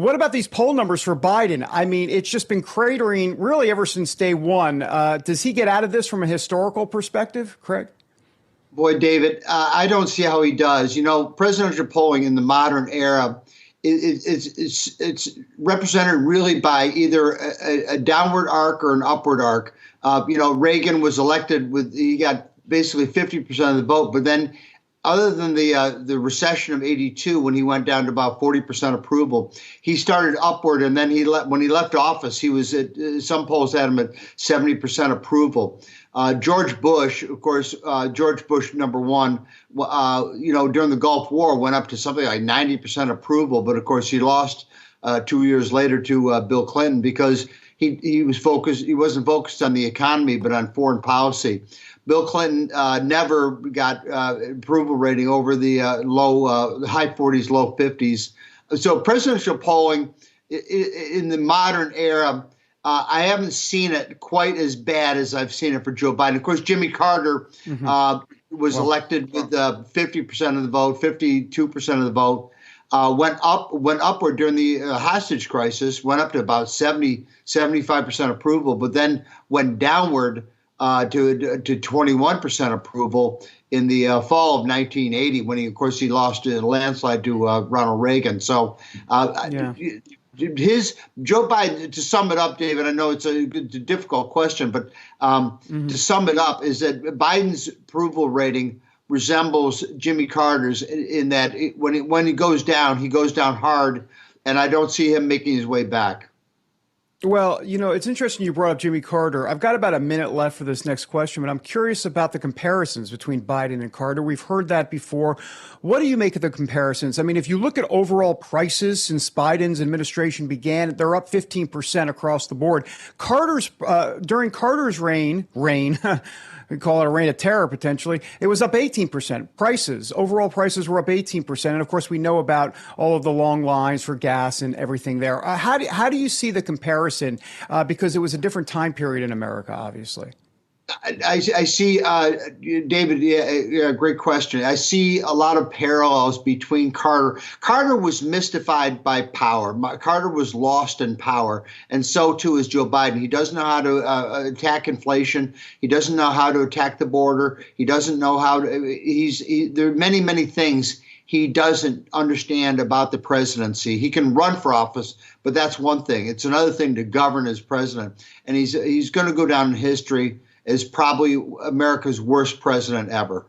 What about these poll numbers for Biden? I mean, it's just been cratering really ever since day one. Does he get out of this from a historical perspective, Craig? Boy, David, I don't see how he does. You know, presidential polling in the modern era, it's represented really by either a downward arc or an upward arc. Reagan was elected he got basically 50% of the vote, but then other than the recession of '82, when he went down to about 40% approval, he started upward, and then when he left office, he was at some polls had him at 70% approval. George Bush, of course, George Bush #1, during the Gulf War went up to something like 90% approval, but of course he lost 2 years later to Bill Clinton because he wasn't focused on the economy but on foreign policy. Bill Clinton never got approval rating over the high 40s, low 50s. So presidential polling in the modern era, I haven't seen it quite as bad as I've seen it for Joe Biden. Of course, Jimmy Carter was elected with 50% of the vote, 52% of the vote. Went upward during the hostage crisis, went up to about 75% approval, but then went downward to 21% approval in the fall of 1980, when of course he lost in a landslide to Ronald Reagan. So Joe Biden, to sum it up, David, I know it's a difficult question, but to sum it up is that Biden's approval rating resembles Jimmy Carter's in that when he goes down hard, and I don't see him making his way back. Well, it's interesting you brought up Jimmy Carter. I've got about a minute left for this next question, but I'm curious about the comparisons between Biden and Carter. We've heard that before. What do you make of the comparisons? I mean, if you look at overall prices since Biden's administration began, they're up 15% across the board. During Carter's reign, we call it a reign of terror, potentially. It was up 18%. Overall prices were up 18%. And of course, we know about all of the long lines for gas and everything there. How do you see the comparison? Because it was a different time period in America, obviously. I see, David, great question. I see a lot of parallels between Carter. Carter was mystified by power. Carter was lost in power, and so too is Joe Biden. He doesn't know how to attack inflation. He doesn't know how to attack the border. He doesn't know how to. There are many, many things he doesn't understand about the presidency. He can run for office, but that's one thing. It's another thing to govern as president, and he's going to go down in history as probably America's worst president ever.